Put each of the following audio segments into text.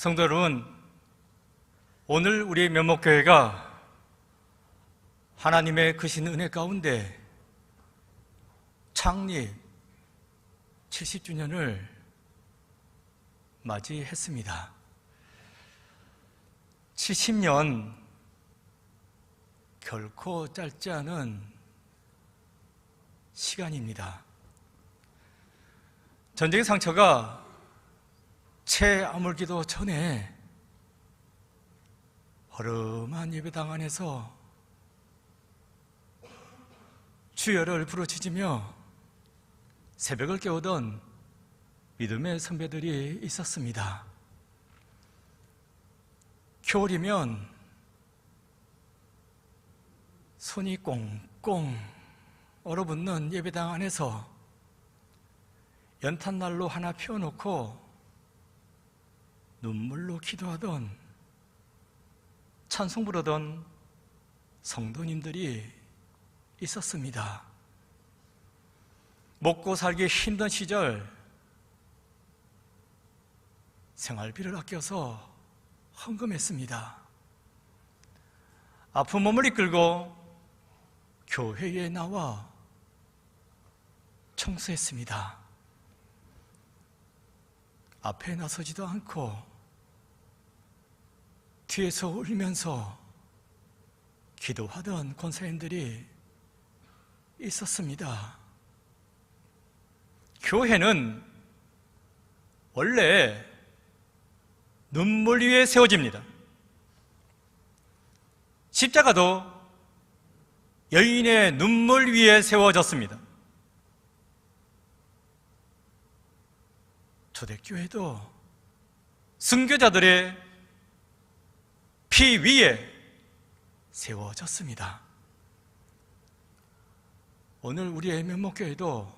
성도 여러분, 오늘 우리 면목교회가 하나님의 크신 은혜 가운데 창립 70주년을 맞이했습니다. 70년 결코 짧지 않은 시간입니다. 전쟁의 상처가 채 아물기도 전에 허름한 예배당 안에서 주여를 부르짖으며 새벽을 깨우던 믿음의 선배들이 있었습니다. 겨울이면 손이 꽁꽁 얼어붙는 예배당 안에서 연탄난로 하나 피워놓고 눈물로 기도하던, 찬송 부르던 성도님들이 있었습니다. 먹고 살기 힘든 시절 생활비를 아껴서 헌금했습니다. 아픈 몸을 이끌고 교회에 나와 청소했습니다. 앞에 나서지도 않고 뒤에서 울면서 기도하던 권사님들이 있었습니다. 교회는 원래 눈물 위에 세워집니다. 십자가도 여인의 눈물 위에 세워졌습니다. 초대교회도 순교자들의 피 위에 세워졌습니다. 오늘 우리의 면목교회도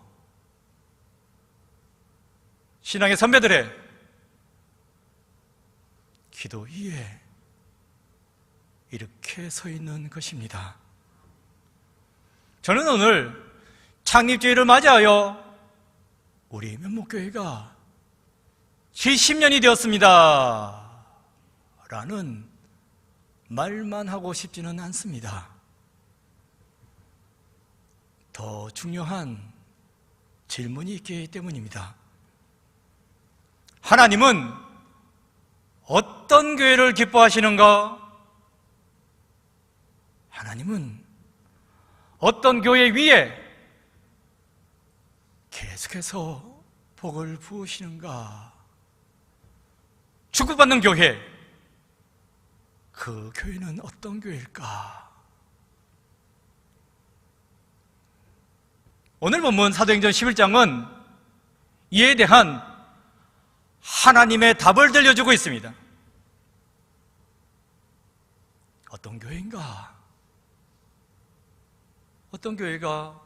신앙의 선배들의 기도 위에 이렇게 서 있는 것입니다. 저는 오늘 창립주의를 맞이하여 우리 면목교회가 70년이 되었습니다 라는 말만 하고 싶지는 않습니다. 더 중요한 질문이 있기 때문입니다. 하나님은 어떤 교회를 기뻐하시는가? 하나님은 어떤 교회 위에 계속해서 복을 부으시는가? 축복받는 교회, 그 교회는 어떤 교회일까? 오늘 본문 사도행전 11장은 이에 대한 하나님의 답을 들려주고 있습니다. 어떤 교회인가? 어떤 교회가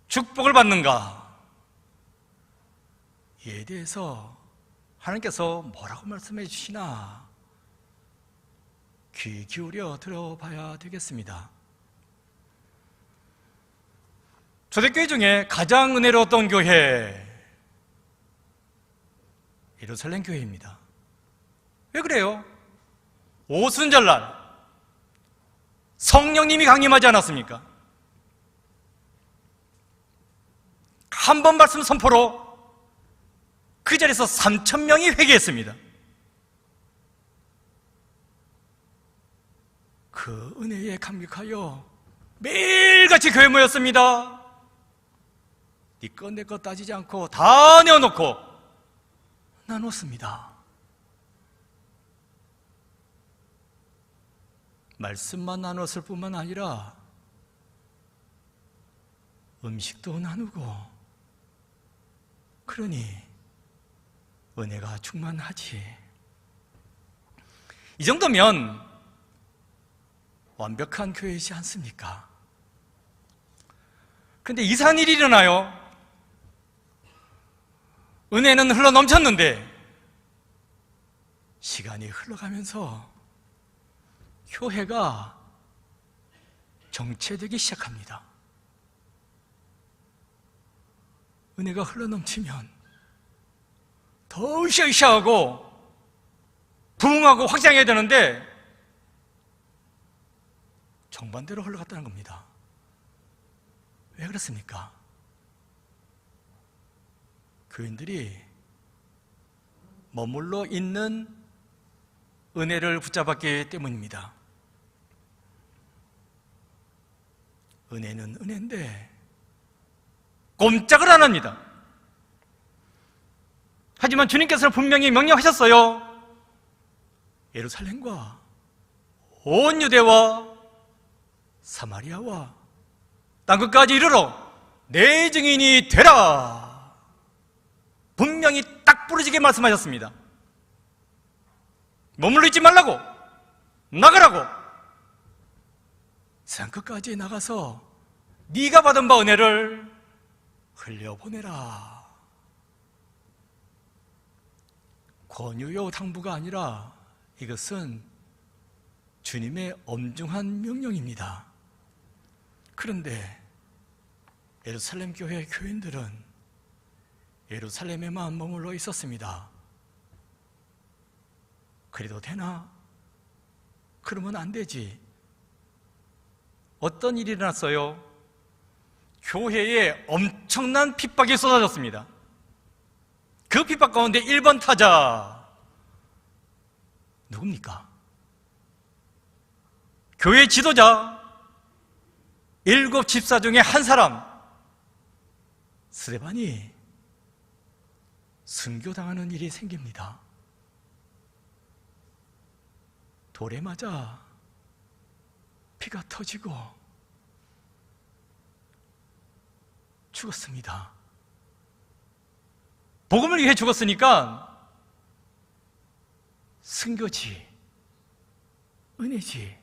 축복을 받는가? 이에 대해서 하나님께서 뭐라고 말씀해 주시나 귀 기울여 들어봐야 되겠습니다. 초대교회 중에 가장 은혜로웠던 교회, 예루살렘 교회입니다. 왜 그래요? 오순절날 성령님이 강림하지 않았습니까? 한 번 말씀 선포로 그 자리에서 3,000명이 회개했습니다. 그 은혜에 감격하여 매일같이 교회 모였습니다. 네 것 내 것 따지지 않고 다 내어놓고 나눴습니다. 말씀만 나눴을 뿐만 아니라 음식도 나누고, 그러니 은혜가 충만하지. 이 정도면 완벽한 교회이지 않습니까? 그런데 이상한 일이 일어나요. 은혜는 흘러 넘쳤는데 시간이 흘러가면서 교회가 정체되기 시작합니다. 은혜가 흘러 넘치면 더 으쌰으쌰하고 부흥하고 확장해야 되는데 정반대로 흘러갔다는 겁니다. 왜 그렇습니까? 교인들이 머물러 있는 은혜를 붙잡았기 때문입니다. 은혜는 은혜인데 꼼짝을 안 합니다. 하지만 주님께서는 분명히 명령하셨어요. 예루살렘과 온 유대와 사마리아와 땅끝까지 이르러 내 증인이 되라. 분명히 딱 부러지게 말씀하셨습니다. 머물러 있지 말라고, 나가라고. 세상 끝까지 나가서 네가 받은 바 은혜를 흘려보내라. 권유요 당부가 아니라 이것은 주님의 엄중한 명령입니다. 그런데 예루살렘 교회 교인들은 예루살렘에만 머물러 있었습니다. 그래도 되나? 그러면 안 되지. 어떤 일이 일어났어요? 교회에 엄청난 핍박이 쏟아졌습니다. 그 핍박 가운데 1번 타자 누굽니까? 교회 지도자 7 집사 중에 한 사람 스데반이 순교당하는 일이 생깁니다. 돌에 맞아 피가 터지고 죽었습니다. 복음을 위해 죽었으니까 순교지, 은혜지.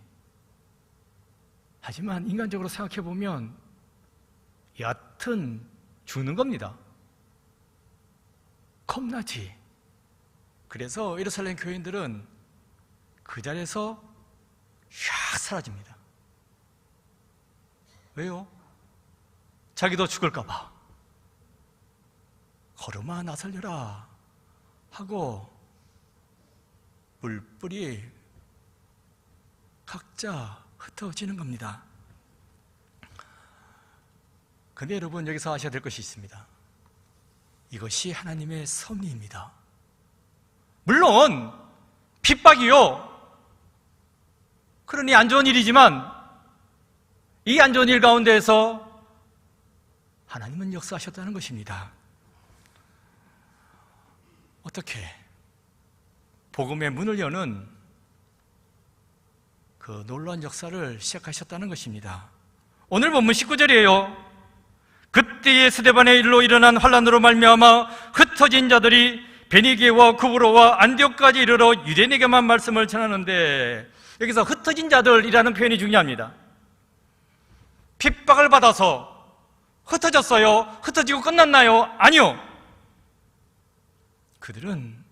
하지만 인간적으로 생각해보면 여하튼 죽는 겁니다. 겁나지. 그래서 예루살렘 교인들은 그 자리에서 샥 사라집니다. 왜요? 자기도 죽을까봐. 걸음아 나설려라 하고 뿔뿔이 각자 흩어지는 겁니다. 근데 여러분, 여기서 아셔야 될 것이 있습니다. 이것이 하나님의 섭리입니다. 물론 핍박이요, 그러니 안 좋은 일이지만 이 안 좋은 일 가운데에서 하나님은 역사하셨다는 것입니다. 어떻게? 복음의 문을 여는 그 놀라운 역사를 시작하셨다는 것입니다. 오늘 본문 19절이에요. 그때의 스데반의 일로 일어난 환란으로 말미암아 흩어진 자들이 베니게와 구브로와 안디옥까지 이르러 유대인에게만 말씀을 전하는데, 여기서 흩어진 자들이라는 표현이 중요합니다. 핍박을 받아서 흩어졌어요? 흩어지고 끝났나요? 아니요. 그들은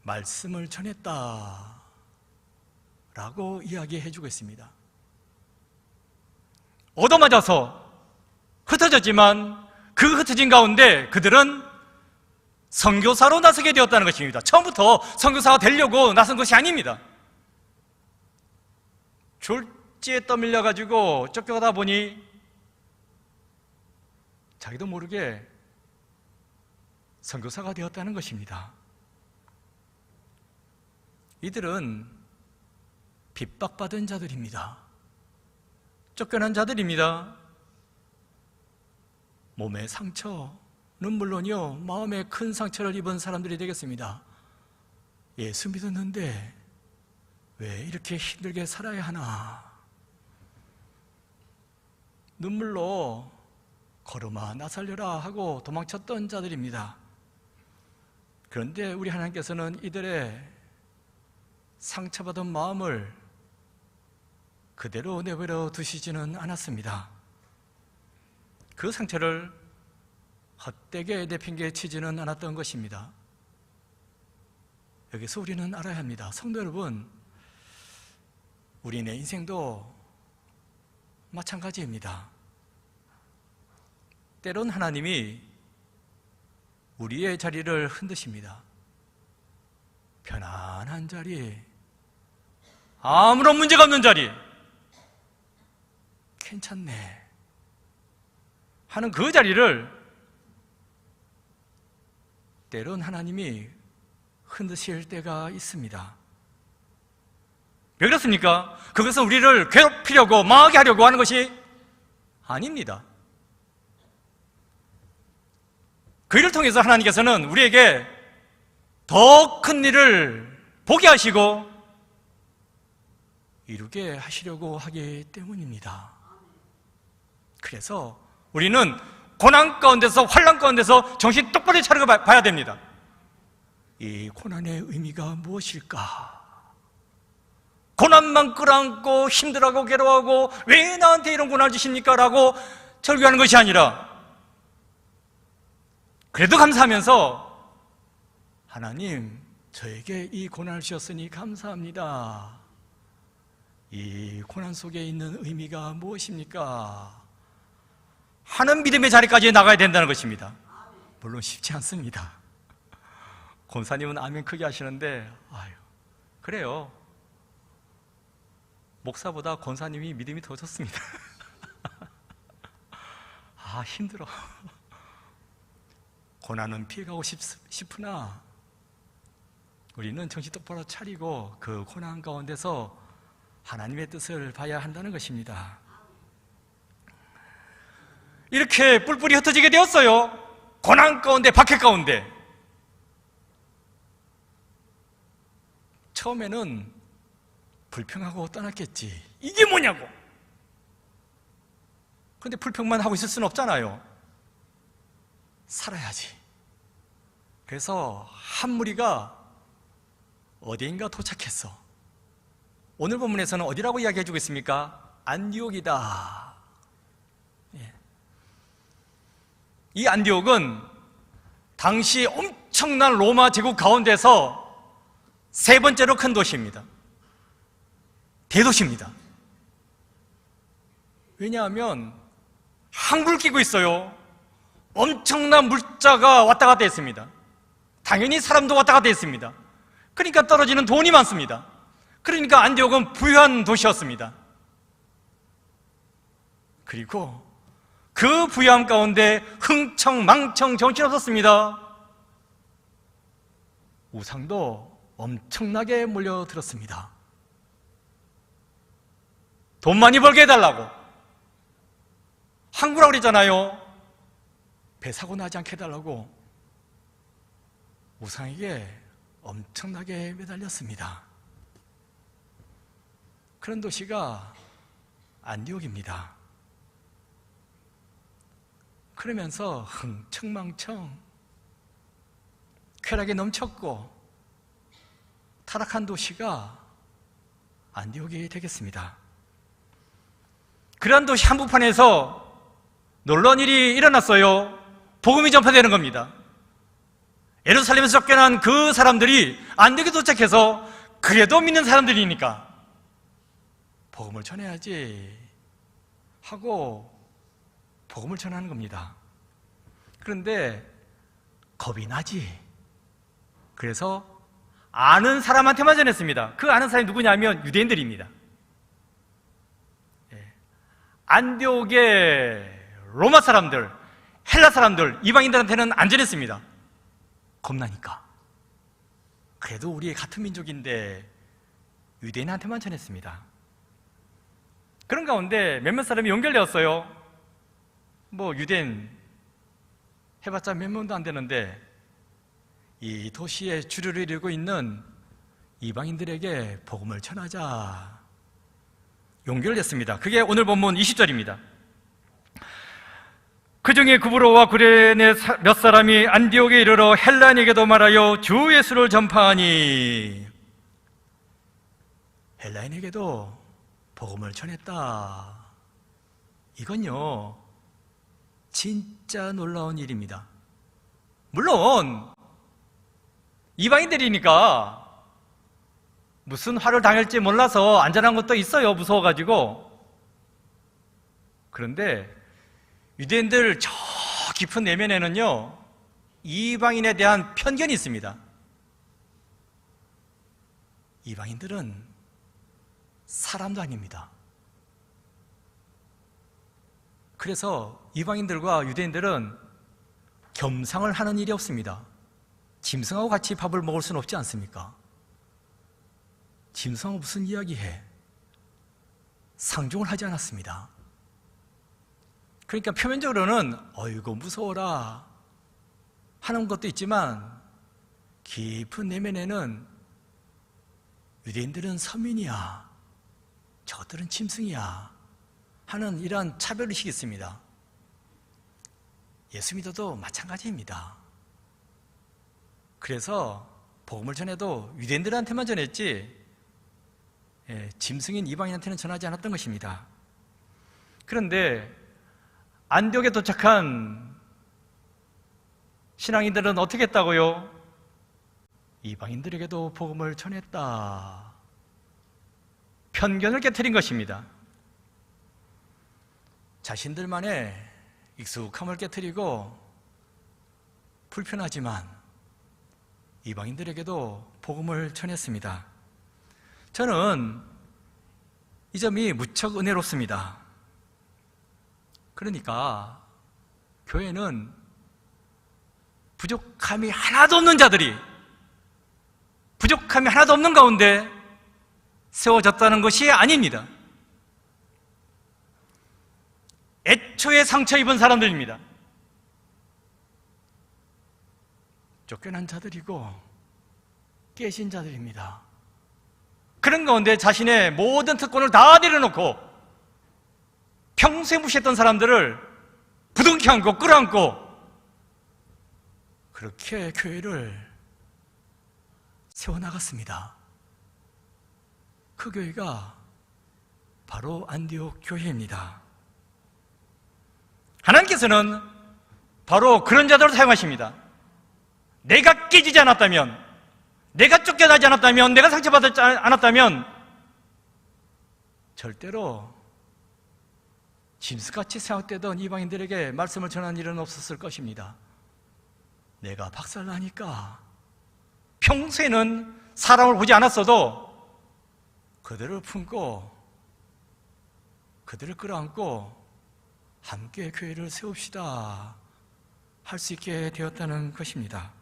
말씀을 전했다 라고 이야기해주고 있습니다. 얻어맞아서 흩어졌지만 그 흩어진 가운데 그들은 선교사로 나서게 되었다는 것입니다. 처음부터 선교사가 되려고 나선 것이 아닙니다. 졸지에 떠밀려가지고 쫓겨가다 보니 자기도 모르게 선교사가 되었다는 것입니다. 이들은 핍박받은 자들입니다. 쫓겨난 자들입니다. 몸의 상처는 물론이요, 마음에 큰 상처를 입은 사람들이 되겠습니다. 예수 믿었는데 왜 이렇게 힘들게 살아야 하나? 눈물로 걸음아 나 살려라 하고 도망쳤던 자들입니다. 그런데 우리 하나님께서는 이들의 상처받은 마음을 그대로 내버려 두시지는 않았습니다. 그 상처를 헛되게 내팽개치지는 않았던 것입니다. 여기서 우리는 알아야 합니다. 성도 여러분, 우리의 인생도 마찬가지입니다. 때론 하나님이 우리의 자리를 흔드십니다. 편안한 자리, 아무런 문제가 없는 자리, 괜찮네 하는 그 자리를 때론 하나님이 흔드실 때가 있습니다. 왜 그렇습니까? 그것은 우리를 괴롭히려고 망하게 하려고 하는 것이 아닙니다. 그 일을 통해서 하나님께서는 우리에게 더 큰 일을 보게 하시고 이루게 하시려고 하기 때문입니다. 그래서 우리는 고난 가운데서, 환난 가운데서 정신 똑바로 차리고 봐야 됩니다. 이 고난의 의미가 무엇일까? 고난만 끌어안고 힘들어하고 괴로워하고 왜 나한테 이런 고난을 주십니까? 라고 절규하는 것이 아니라 그래도 감사하면서 하나님, 저에게 이 고난을 주셨으니 감사합니다. 이 고난 속에 있는 의미가 무엇입니까? 하는 믿음의 자리까지 나가야 된다는 것입니다. 물론 쉽지 않습니다. 권사님은 아멘 크게 하시는데, 아유, 그래요. 목사보다 권사님이 믿음이 더 좋습니다. 아, 힘들어. 고난은 피해가고 싶으나 우리는 정신 똑바로 차리고 그 고난 가운데서 하나님의 뜻을 봐야 한다는 것입니다. 이렇게 뿔뿔이 흩어지게 되었어요. 고난 가운데, 박해 가운데. 처음에는 불평하고 떠났겠지. 이게 뭐냐고. 그런데 불평만 하고 있을 수는 없잖아요. 살아야지. 그래서 한 무리가 어디인가 도착했어. 오늘 본문에서는 어디라고 이야기해주고 있습니까? 안디옥이다. 예. 이 안디옥은 당시 엄청난 로마 제국 가운데서 세 번째로 큰 도시입니다. 대도시입니다. 왜냐하면 항구를 끼고 있어요. 엄청난 물자가 왔다 갔다 했습니다. 당연히 사람도 왔다 갔다 했습니다. 그러니까 떨어지는 돈이 많습니다. 그러니까 안디옥은 부유한 도시였습니다. 그리고 그 부유함 가운데 흥청망청 정신없었습니다. 우상도 엄청나게 몰려들었습니다. 돈 많이 벌게 해달라고. 항구라고 그러잖아요. 배 사고 나지 않게 해달라고 우상에게 엄청나게 매달렸습니다. 그런 도시가 안디옥입니다. 그러면서 흥청망청 쾌락에 넘쳤고 타락한 도시가 안디옥이 되겠습니다. 그러한 도시 한복판에서 놀라운 일이 일어났어요. 복음이 전파되는 겁니다. 예루살렘에서 쫓겨난 그 사람들이 안디옥에 도착해서 그래도 믿는 사람들이니까 복음을 전해야지 하고 복음을 전하는 겁니다. 그런데 겁이 나지. 그래서 아는 사람한테만 전했습니다. 그 아는 사람이 누구냐면 유대인들입니다. 안디옥의 로마 사람들, 헬라 사람들, 이방인들한테는 안 전했습니다. 겁나니까. 그래도 우리 같은 민족인데 유대인한테만 전했습니다. 그런 가운데 몇몇 사람이 연결되었어요. 뭐 유대인 해봤자 몇 명도 안 되는데 이 도시에 주류를 이루고 있는 이방인들에게 복음을 전하자 연결됐습니다. 그게 오늘 본문 20절입니다. 그 중에 구브로와 구레네 몇 사람이 안디옥에 이르러 헬라인에게도 말하여 주 예수를 전파하니. 헬라인에게도 복음을 전했다. 이건요 진짜 놀라운 일입니다. 물론 이방인들이니까 무슨 화를 당할지 몰라서 안전한 것도 있어요. 무서워가지고. 그런데 유대인들 저 깊은 내면에는요 이방인에 대한 편견이 있습니다. 이방인들은 사람도 아닙니다. 그래서 이방인들과 유대인들은 겸상을 하는 일이 없습니다. 짐승하고 같이 밥을 먹을 수는 없지 않습니까? 짐승하고 무슨 이야기해? 상종을 하지 않았습니다. 그러니까 표면적으로는 어이구 무서워라 하는 것도 있지만 깊은 내면에는 유대인들은 서민이야, 저들은 짐승이야 하는 이러한 차별의식이 있습니다. 예수 믿어도 마찬가지입니다. 그래서 복음을 전해도 유대인들한테만 전했지 짐승인 이방인한테는 전하지 않았던 것입니다. 그런데 안디옥에 도착한 신앙인들은 어떻게 했다고요? 이방인들에게도 복음을 전했다. 편견을 깨트린 것입니다. 자신들만의 익숙함을 깨트리고 불편하지만 이방인들에게도 복음을 전했습니다. 저는 이 점이 무척 은혜롭습니다. 그러니까 교회는 부족함이 하나도 없는 자들이 부족함이 하나도 없는 가운데 세워졌다는 것이 아닙니다. 애초에 상처 입은 사람들입니다. 쫓겨난 자들이고 깨진 자들입니다. 그런 가운데 자신의 모든 특권을 다 내려놓고 평소에 무시했던 사람들을 부둥켜 안고 끌어안고 그렇게 교회를 세워나갔습니다. 그 교회가 바로 안디옥 교회입니다. 하나님께서는 바로 그런 자들을 사용하십니다. 내가 깨지지 않았다면, 내가 쫓겨나지 않았다면, 내가 상처받지 않았다면 절대로 짐승같이 생각되던 이방인들에게 말씀을 전하는 일은 없었을 것입니다. 내가 박살나니까 평소에는 사람을 보지 않았어도 그들을 품고 그들을 끌어안고 함께 교회를 세웁시다 할 수 있게 되었다는 것입니다.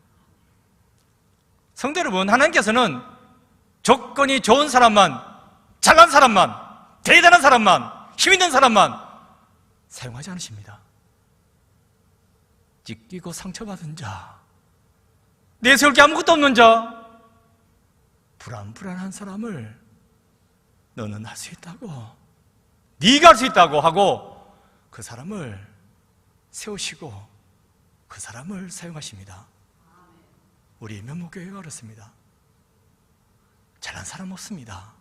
성도 여러분, 하나님께서는 조건이 좋은 사람만, 잘난 사람만, 대단한 사람만, 힘 있는 사람만 사용하지 않으십니다. 찢기고 상처받은 자, 내세울 게 아무것도 없는 자, 불안한 사람을 너는 할 수 있다고, 네가 할 수 있다고 하고 그 사람을 세우시고 그 사람을 사용하십니다. 우리 면목교회가 그렇습니다. 잘난 사람 없습니다.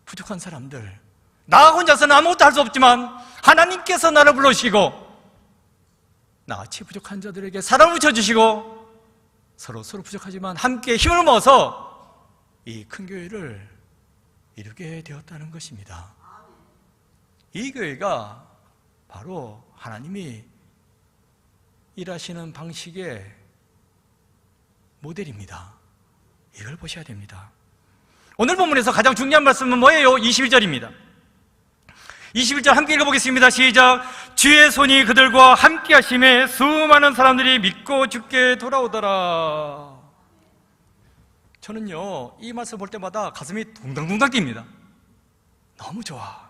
부족한 사람들, 나 혼자서는 아무것도 할 수 없지만 하나님께서 나를 불러주시고 나같이 부족한 자들에게 사랑을 붙여주시고 서로 부족하지만 함께 힘을 모아서 이 큰 교회를 이루게 되었다는 것입니다. 이 교회가 바로 하나님이 일하시는 방식의 모델입니다. 이걸 보셔야 됩니다. 오늘 본문에서 가장 중요한 말씀은 뭐예요? 21절입니다. 21절 함께 읽어보겠습니다. 시작. 주의 손이 그들과 함께 하심에 수많은 사람들이 믿고 주께 돌아오더라. 저는요, 이 말씀 볼 때마다 가슴이 둥당둥당 뜁니다. 너무 좋아.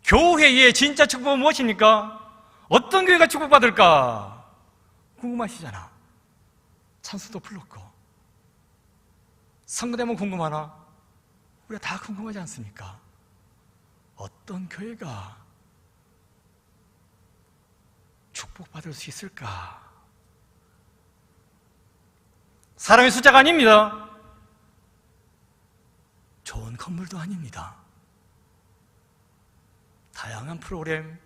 교회의 진짜 축복은 무엇입니까? 어떤 교회가 축복받을까? 궁금하시잖아. 찬수도 불렀고 성도되면 궁금하나? 우리가 다 궁금하지 않습니까? 어떤 교회가 축복받을 수 있을까? 사람의 숫자가 아닙니다. 좋은 건물도 아닙니다. 다양한 프로그램,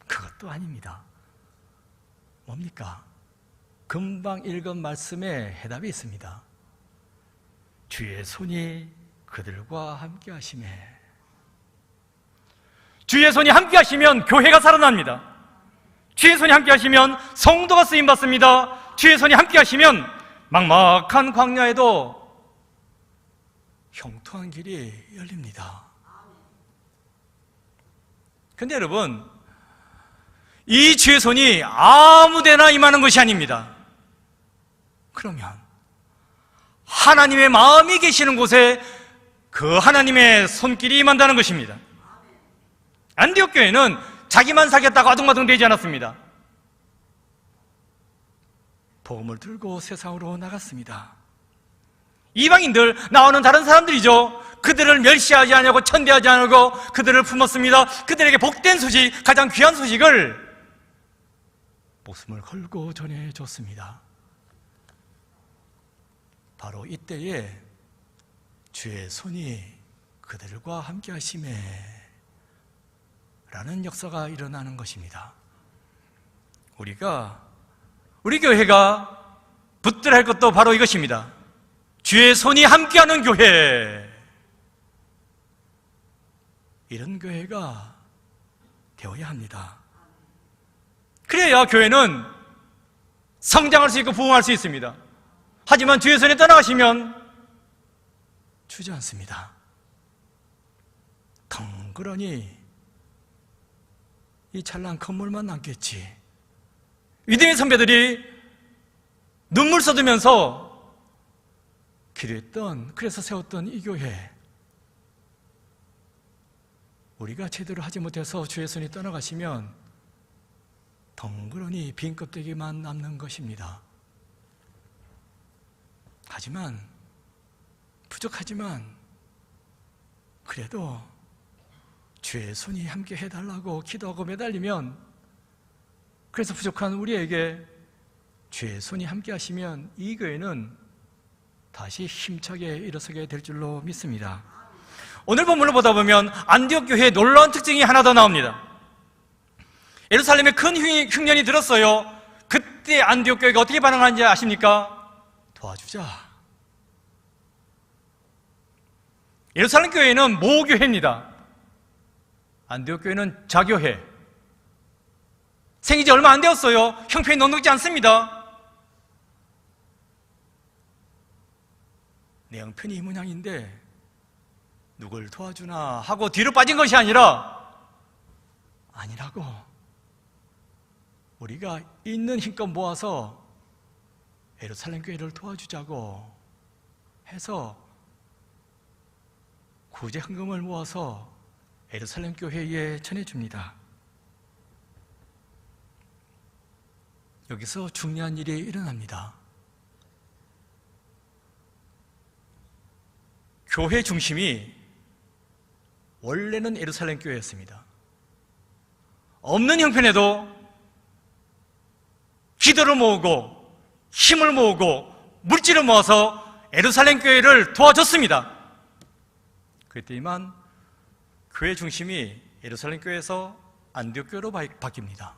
그것도 아닙니다. 뭡니까? 금방 읽은 말씀에 해답이 있습니다. 주의 손이 그들과 함께 하시매. 주의 손이 함께 하시면 교회가 살아납니다. 주의 손이 함께 하시면 성도가 쓰임받습니다. 주의 손이 함께 하시면 막막한 광야에도 형통한 길이 열립니다. 근데 여러분, 이 주의 손이 아무데나 임하는 것이 아닙니다. 그러면 하나님의 마음이 계시는 곳에 그 하나님의 손길이 임한다는 것입니다. 안디옥 교회는 자기만 살겠다고 아둥바둥 되지 않았습니다. 복음을 들고 세상으로 나갔습니다. 이방인들, 나오는 다른 사람들이죠. 그들을 멸시하지 않고 천대하지 않고 그들을 품었습니다. 그들에게 복된 소식, 가장 귀한 소식을 목숨을 걸고 전해줬습니다. 바로 이때에 주의 손이 그들과 함께 하심에 라는 역사가 일어나는 것입니다. 우리 교회가 붙들어야 할 것도 바로 이것입니다. 주의 손이 함께하는 교회, 이런 교회가 되어야 합니다. 그래야 교회는 성장할 수 있고 부흥할 수 있습니다. 하지만 주의 손에 떠나가시면 주지 않습니다. 덩그러니 이 찬란 건물만 남겠지. 믿음의 선배들이 눈물 쏟으면서 기도했던, 그래서 세웠던 이 교회, 우리가 제대로 하지 못해서 주의 손이 떠나가시면 덩그러니 빈 껍데기만 남는 것입니다. 하지만, 부족하지만 그래도 주의 손이 함께 해달라고 기도하고 매달리면, 그래서 부족한 우리에게 주의 손이 함께 하시면 이 교회는 다시 힘차게 일어서게 될 줄로 믿습니다. 오늘 본문을 보다 보면 안디옥 교회의 놀라운 특징이 하나 더 나옵니다. 예루살렘에 큰 흉년이 들었어요. 그때 안디옥 교회가 어떻게 반응하는지 아십니까? 도와주자. 예루살렘 교회는 모교회입니다. 안디옥 교회는 자교회. 생긴 지 얼마 안 되었어요. 형편이 넉넉지 않습니다. 내 형편이 이 모양인데 누굴 도와주나 하고 뒤로 빠진 것이 아니라고, 우리가 있는 힘껏 모아서 예루살렘 교회를 도와주자고 해서 구제 헌금을 모아서 예루살렘 교회에 전해줍니다. 여기서 중요한 일이 일어납니다. 교회 중심이 원래는 예루살렘 교회였습니다. 없는 형편에도 기도를 모으고 힘을 모으고 물질을 모아서 예루살렘 교회를 도와줬습니다. 그랬더니만 교회 중심이 예루살렘 교회에서 안디옥 교회로 바뀝니다.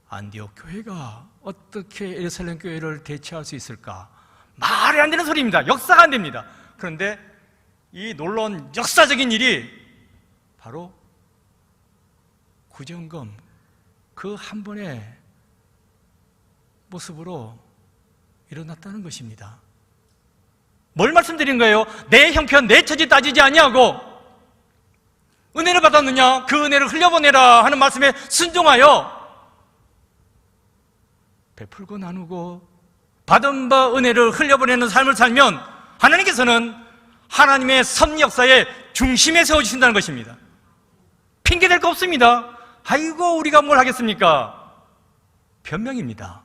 안디옥 교회가 어떻게 예루살렘 교회를 대체할 수 있을까? 말이 안 되는 소리입니다. 역사가 안 됩니다. 그런데 이 놀라운 역사적인 일이 바로 구제헌금 그 한 번의 모습으로 일어났다는 것입니다. 뭘 말씀드린 거예요? 내 형편, 내 처지 따지지 아니하고 은혜를 받았느냐? 그 은혜를 흘려보내라 하는 말씀에 순종하여 베풀고 나누고 받은 바 은혜를 흘려보내는 삶을 살면 하나님께서는 하나님의 섭리 역사의 중심에 세워주신다는 것입니다. 핑계댈 거 없습니다. 아이고 우리가 뭘 하겠습니까? 변명입니다.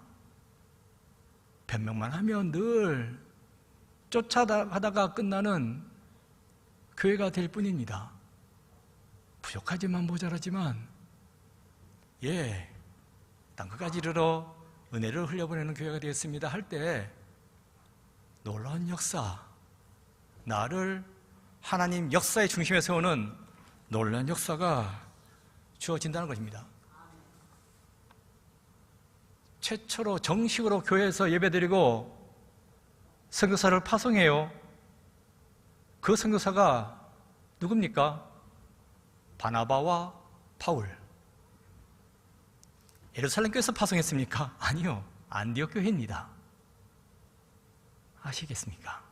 변명만 하면 늘 쫓아가다가 끝나는 교회가 될 뿐입니다. 부족하지만 모자라지만 땅끝까지 이르러 은혜를 흘려보내는 교회가 되었습니다 할 때 놀라운 역사, 나를 하나님 역사의 중심에 세우는 놀라운 역사가 주어진다는 것입니다. 최초로 정식으로 교회에서 예배드리고 선교사를 파송해요. 그 선교사가 누굽니까? 바나바와 바울. 예루살렘 교회에서 파송했습니까? 아니요. 안디옥 교회입니다. 아시겠습니까?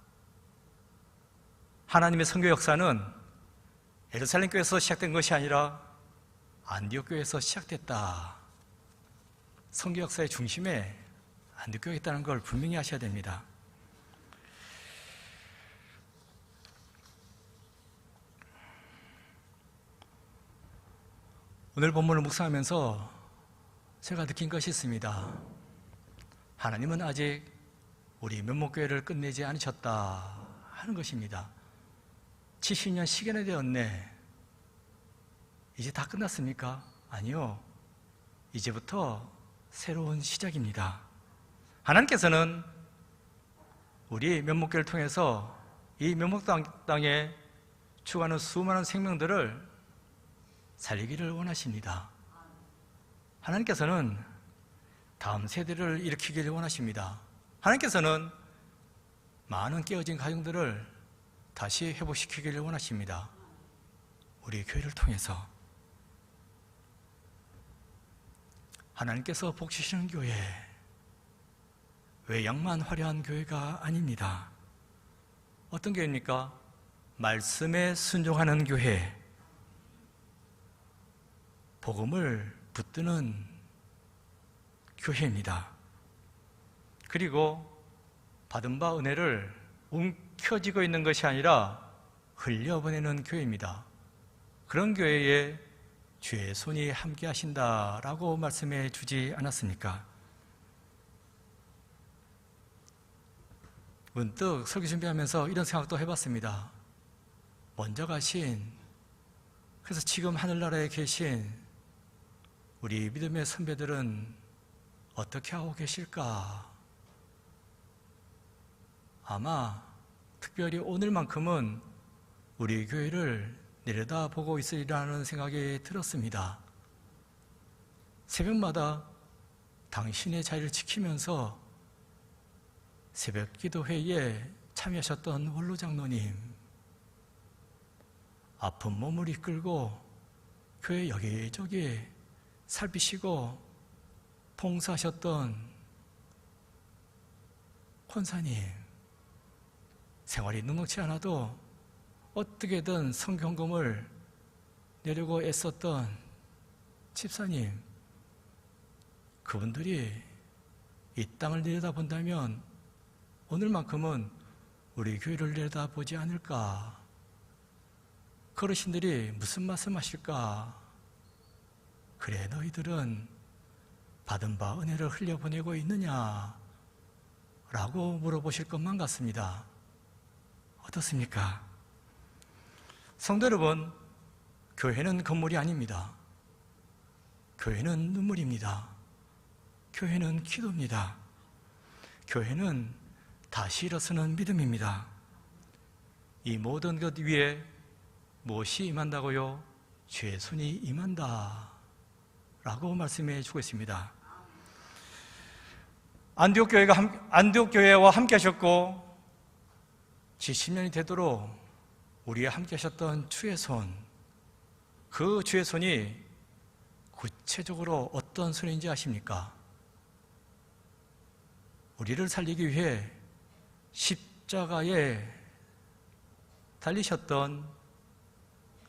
하나님의 선교 역사는 예루살렘 교회에서 시작된 것이 아니라 안디옥 교회에서 시작됐다. 선교 역사의 중심에 안디옥 교회가 있다는 걸 분명히 아셔야 됩니다. 오늘 본문을 묵상하면서 제가 느낀 것이 있습니다. 하나님은 아직 우리 면목교회를 끝내지 않으셨다 하는 것입니다. 70년 시간이 되었네. 이제 다 끝났습니까? 아니요. 이제부터 새로운 시작입니다. 하나님께서는 우리 면목교회를 통해서 이 면목땅에 죽어가는 수많은 생명들을 살리기를 원하십니다. 하나님께서는 다음 세대를 일으키기를 원하십니다. 하나님께서는 많은 깨어진 가정들을 다시 회복시키기를 원하십니다. 우리 교회를 통해서. 하나님께서 복 주시는 교회, 외양만 화려한 교회가 아닙니다. 어떤 교회입니까? 말씀에 순종하는 교회, 복음을 붙드는 교회입니다. 그리고 받은 바 은혜를 움켜쥐고 있는 것이 아니라 흘려보내는 교회입니다. 그런 교회에 주의 손이 함께 하신다라고 말씀해 주지 않았습니까? 문득 설교 준비하면서 이런 생각도 해봤습니다. 먼저 가신, 그래서 지금 하늘나라에 계신 우리 믿음의 선배들은 어떻게 하고 계실까? 아마 특별히 오늘만큼은 우리 교회를 내려다보고 있으리라는 생각이 들었습니다. 새벽마다 당신의 자리를 지키면서 새벽 기도회에 참여하셨던 원로 장로님, 아픈 몸을 이끌고 교회 여기저기 살피시고 봉사하셨던 권사님, 생활이 넉넉지 않아도 어떻게든 성경금을 내려고 애썼던 집사님, 그분들이 이 땅을 내려다본다면 오늘만큼은 우리 교회를 내려다보지 않을까? 그 어르신들이 무슨 말씀하실까? 그래, 너희들은 받은 바 은혜를 흘려보내고 있느냐? 라고 물어보실 것만 같습니다. 어떻습니까? 성도 여러분, 교회는 건물이 아닙니다. 교회는 눈물입니다. 교회는 기도입니다. 교회는 다시 일어서는 믿음입니다. 이 모든 것 위에 무엇이 임한다고요? 주의 손이 임한다 라고 말씀해 주고 있습니다. 안디옥 교회와 함께 하셨고 70년이 되도록 우리와 함께 하셨던 주의 손, 그 주의 손이 구체적으로 어떤 손인지 아십니까? 우리를 살리기 위해 십자가에 달리셨던,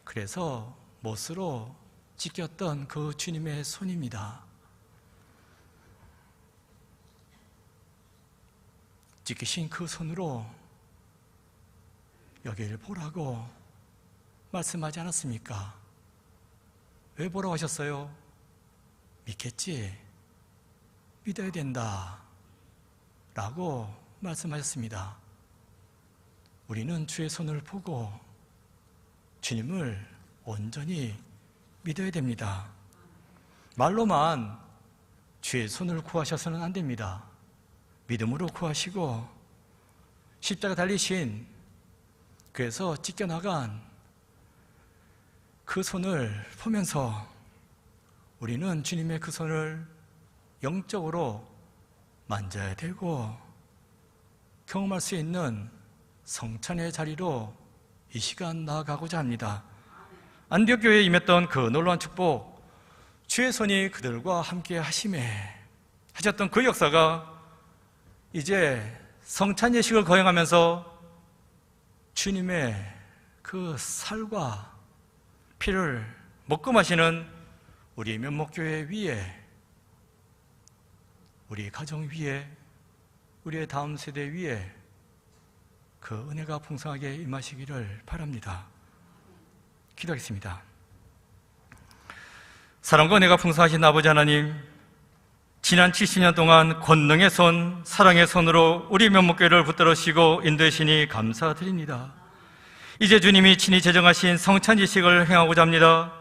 그래서 못으로 찢겼던 그 주님의 손입니다. 찢기신 그 손으로 여기를 보라고 말씀하지 않았습니까? 왜 보라고 하셨어요? 믿겠지? 믿어야 된다 라고 말씀하셨습니다. 우리는 주의 손을 보고 주님을 온전히 믿어야 됩니다. 말로만 주의 손을 구하셔서는 안 됩니다. 믿음으로 구하시고 십자가 달리신, 그래서 찢겨나간 그 손을 보면서 우리는 주님의 그 손을 영적으로 만져야 되고 경험할 수 있는 성찬의 자리로 이 시간 나아가고자 합니다. 안디옥 교회에 임했던 그 놀라운 축복, 주의 손이 그들과 함께 하심에 하셨던 그 역사가 이제 성찬 예식을 거행하면서 주님의 그 살과 피를 먹고 마시는 우리 면목교회 위에, 우리 가정 위에, 우리의 다음 세대 위에 그 은혜가 풍성하게 임하시기를 바랍니다. 기도하겠습니다. 사랑과 은혜가 풍성하신 아버지 하나님, 지난 70년 동안 권능의 손, 사랑의 손으로 우리 면목교회를 붙들으시고 인도하시니 감사드립니다. 이제 주님이 친히 제정하신 성찬지식을 행하고자 합니다.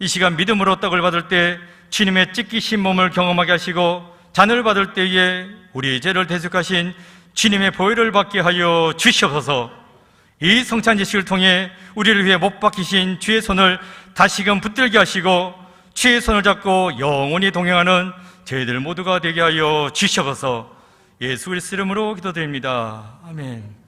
이 시간 믿음으로 떡을 받을 때 주님의 찢기신 몸을 경험하게 하시고, 잔을 받을 때에 우리 죄를 대속하신 주님의 보혈을 받게 하여 주시옵소서. 이 성찬지식을 통해 우리를 위해 못 박히신 주의 손을 다시금 붙들게 하시고, 주의 손을 잡고 영원히 동행하는 저희들 모두가 되게 하여 주시옵소서. 예수 그리스도 이름으로 기도드립니다. 아멘.